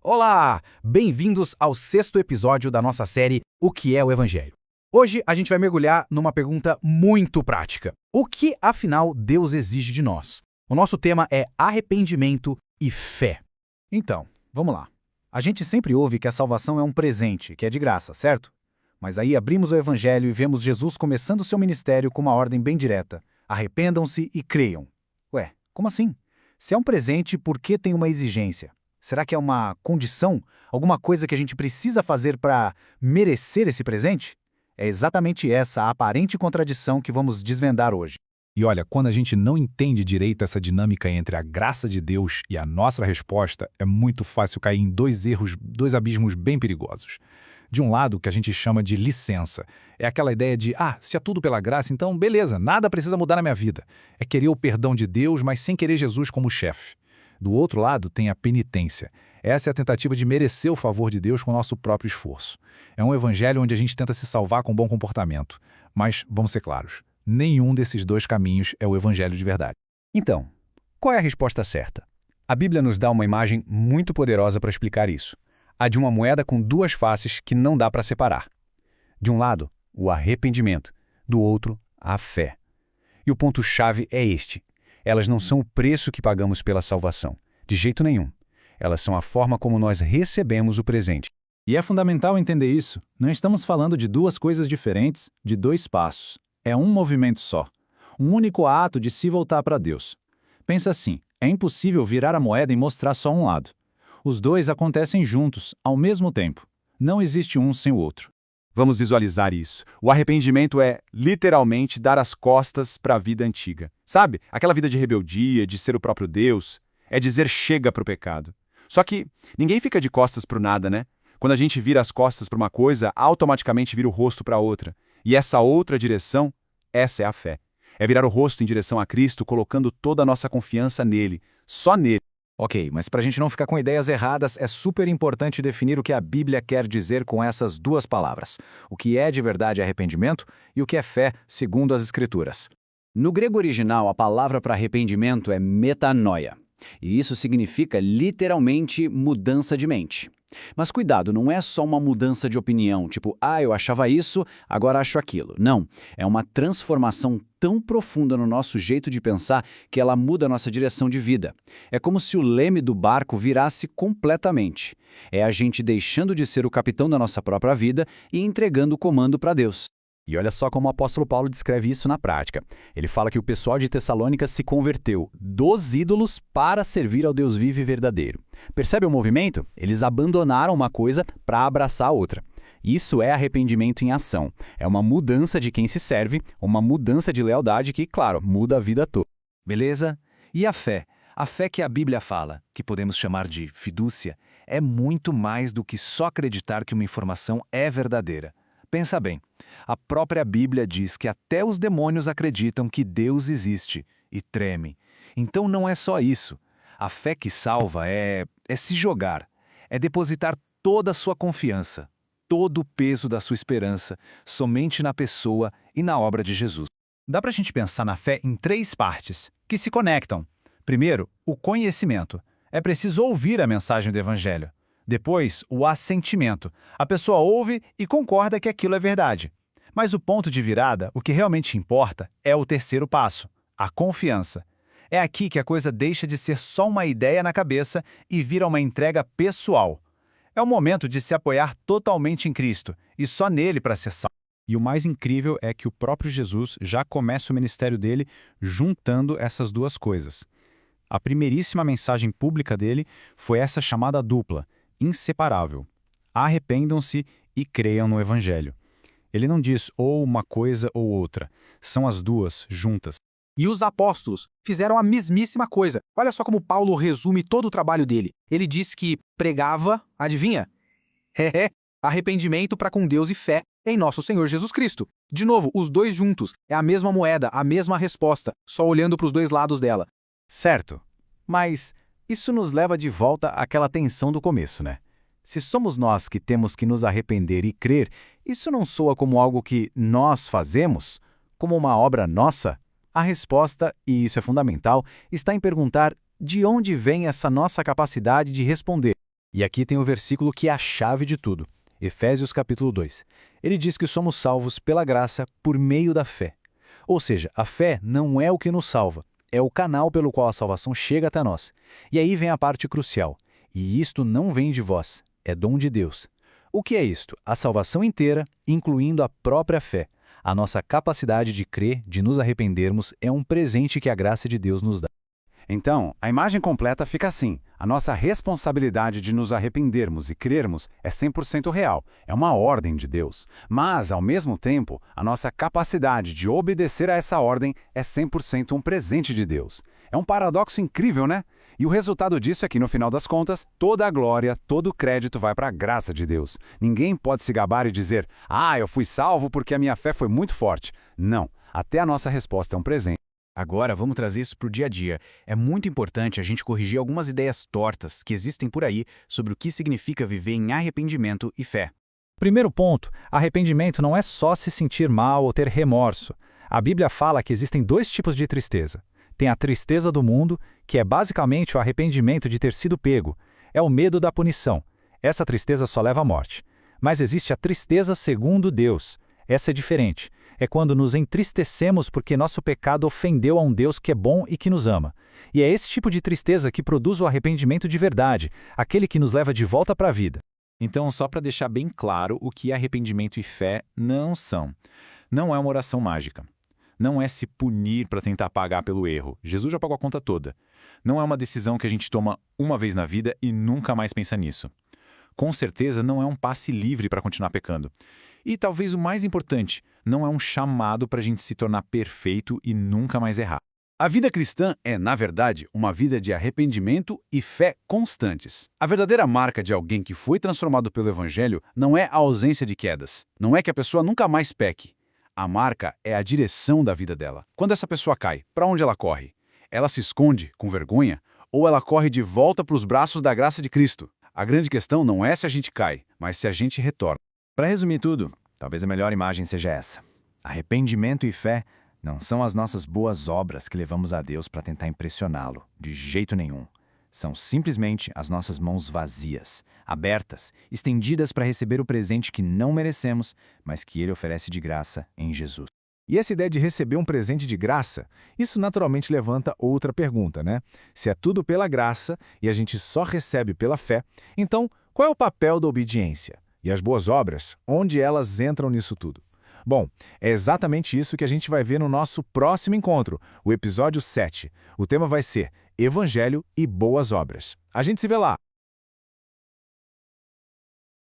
Olá! Bem-vindos ao 6º episódio da nossa série O que é o Evangelho? Hoje a gente vai mergulhar numa pergunta muito prática. O que, afinal, Deus exige de nós? O nosso tema é arrependimento e fé. Então, vamos lá. A gente sempre ouve que a salvação é um presente, que é de graça, certo? Mas aí abrimos o Evangelho e vemos Jesus começando seu ministério com uma ordem bem direta. Arrependam-se e creiam. Ué, como assim? Se é um presente, por que tem uma exigência? Será que é uma condição? Alguma coisa que a gente precisa fazer para merecer esse presente? É exatamente essa a aparente contradição que vamos desvendar hoje. E olha, quando a gente não entende direito essa dinâmica entre a graça de Deus e a nossa resposta, é muito fácil cair em dois abismos bem perigosos. De um lado, o que a gente chama de licença. É aquela ideia de, se é tudo pela graça, então beleza, nada precisa mudar na minha vida. É querer o perdão de Deus, mas sem querer Jesus como chefe. Do outro lado, tem a penitência. Essa é a tentativa de merecer o favor de Deus com o nosso próprio esforço. É um evangelho onde a gente tenta se salvar com bom comportamento. Mas, vamos ser claros, nenhum desses dois caminhos é o evangelho de verdade. Então, qual é a resposta certa? A Bíblia nos dá uma imagem muito poderosa para explicar isso. A de uma moeda com duas faces que não dá para separar. De um lado, o arrependimento. Do outro, a fé. E o ponto-chave é este. Elas não são o preço que pagamos pela salvação. De jeito nenhum. Elas são a forma como nós recebemos o presente. E é fundamental entender isso. Não estamos falando de duas coisas diferentes, de dois passos. É um movimento só. Um único ato de se voltar para Deus. Pensa assim, é impossível virar a moeda e mostrar só um lado. Os dois acontecem juntos, ao mesmo tempo. Não existe um sem o outro. Vamos visualizar isso. O arrependimento é, literalmente, dar as costas para a vida antiga. Sabe? Aquela vida de rebeldia, de ser o próprio Deus. É dizer chega para o pecado. Só que ninguém fica de costas para o nada, né? Quando a gente vira as costas para uma coisa, automaticamente vira o rosto para outra. E essa outra direção, essa é a fé. É virar o rosto em direção a Cristo, colocando toda a nossa confiança nele. Só nele. Ok, mas para a gente não ficar com ideias erradas, é super importante definir o que a Bíblia quer dizer com essas duas palavras. O que é de verdade arrependimento e o que é fé, segundo as Escrituras. No grego original, a palavra para arrependimento é metanoia. E isso significa literalmente mudança de mente. Mas cuidado, não é só uma mudança de opinião, tipo, eu achava isso, agora acho aquilo. Não, é uma transformação tão profunda no nosso jeito de pensar que ela muda a nossa direção de vida. É como se o leme do barco virasse completamente. É a gente deixando de ser o capitão da nossa própria vida e entregando o comando para Deus. E olha só como o apóstolo Paulo descreve isso na prática. Ele fala que o pessoal de Tessalônica se converteu dos ídolos para servir ao Deus vivo e verdadeiro. Percebe o movimento? Eles abandonaram uma coisa para abraçar a outra. Isso é arrependimento em ação. É uma mudança de quem se serve, uma mudança de lealdade que, claro, muda a vida toda. Beleza? E a fé? A fé que a Bíblia fala, que podemos chamar de fidúcia, é muito mais do que só acreditar que uma informação é verdadeira. Pensa bem, a própria Bíblia diz que até os demônios acreditam que Deus existe e tremem. Então não é só isso. A fé que salva é se jogar, é depositar toda a sua confiança, todo o peso da sua esperança, somente na pessoa e na obra de Jesus. Dá para a gente pensar na fé em três partes, que se conectam. Primeiro, o conhecimento. É preciso ouvir a mensagem do Evangelho. Depois, o assentimento. A pessoa ouve e concorda que aquilo é verdade. Mas o ponto de virada, o que realmente importa, é o terceiro passo, a confiança. É aqui que a coisa deixa de ser só uma ideia na cabeça e vira uma entrega pessoal. É o momento de se apoiar totalmente em Cristo e só nele para ser salvo. E o mais incrível é que o próprio Jesus já começa o ministério dele juntando essas duas coisas. A primeiríssima mensagem pública dele foi essa chamada dupla, inseparável. Arrependam-se e creiam no Evangelho. Ele não diz ou uma coisa ou outra. São as duas juntas. E os apóstolos fizeram a mesmíssima coisa. Olha só como Paulo resume todo o trabalho dele. Ele diz que pregava, adivinha? Arrependimento para com Deus e fé em nosso Senhor Jesus Cristo. De novo, os dois juntos. É a mesma moeda, a mesma resposta, só olhando para os dois lados dela. Certo, mas isso nos leva de volta àquela tensão do começo, né? Se somos nós que temos que nos arrepender e crer, isso não soa como algo que nós fazemos, como uma obra nossa? A resposta, e isso é fundamental, está em perguntar de onde vem essa nossa capacidade de responder. E aqui tem o versículo que é a chave de tudo. Efésios capítulo 2. Ele diz que somos salvos pela graça por meio da fé. Ou seja, a fé não é o que nos salva, é o canal pelo qual a salvação chega até nós. E aí vem a parte crucial. E isto não vem de vós, é dom de Deus. O que é isto? A salvação inteira, incluindo a própria fé. A nossa capacidade de crer, de nos arrependermos, é um presente que a graça de Deus nos dá. Então, a imagem completa fica assim. A nossa responsabilidade de nos arrependermos e crermos é 100% real, é uma ordem de Deus. Mas, ao mesmo tempo, a nossa capacidade de obedecer a essa ordem é 100% um presente de Deus. É um paradoxo incrível, né? E o resultado disso é que, no final das contas, toda a glória, todo o crédito vai para a graça de Deus. Ninguém pode se gabar e dizer, eu fui salvo porque a minha fé foi muito forte. Não, até a nossa resposta é um presente. Agora, vamos trazer isso para o dia a dia. É muito importante a gente corrigir algumas ideias tortas que existem por aí sobre o que significa viver em arrependimento e fé. Primeiro ponto, arrependimento não é só se sentir mal ou ter remorso. A Bíblia fala que existem dois tipos de tristeza. Tem a tristeza do mundo, que é basicamente o arrependimento de ter sido pego. É o medo da punição. Essa tristeza só leva à morte. Mas existe a tristeza segundo Deus. Essa é diferente. É quando nos entristecemos porque nosso pecado ofendeu a um Deus que é bom e que nos ama. E é esse tipo de tristeza que produz o arrependimento de verdade, aquele que nos leva de volta para a vida. Então, só para deixar bem claro o que arrependimento e fé não são. Não é uma oração mágica. Não é se punir para tentar pagar pelo erro. Jesus já pagou a conta toda. Não é uma decisão que a gente toma uma vez na vida e nunca mais pensa nisso. Com certeza não é um passe livre para continuar pecando. E talvez o mais importante, não é um chamado para a gente se tornar perfeito e nunca mais errar. A vida cristã é, na verdade, uma vida de arrependimento e fé constantes. A verdadeira marca de alguém que foi transformado pelo Evangelho não é a ausência de quedas. Não é que a pessoa nunca mais peque. A marca é a direção da vida dela. Quando essa pessoa cai, para onde ela corre? Ela se esconde, com vergonha? Ou ela corre de volta para os braços da graça de Cristo? A grande questão não é se a gente cai, mas se a gente retorna. Para resumir tudo, talvez a melhor imagem seja essa. Arrependimento e fé não são as nossas boas obras que levamos a Deus para tentar impressioná-lo, de jeito nenhum. São simplesmente as nossas mãos vazias, abertas, estendidas para receber o presente que não merecemos, mas que Ele oferece de graça em Jesus. E essa ideia de receber um presente de graça, isso naturalmente levanta outra pergunta, né? Se é tudo pela graça e a gente só recebe pela fé, então qual é o papel da obediência? E as boas obras, onde elas entram nisso tudo? Bom, é exatamente isso que a gente vai ver no nosso próximo encontro, o episódio 7. O tema vai ser Evangelho e Boas Obras. A gente se vê lá!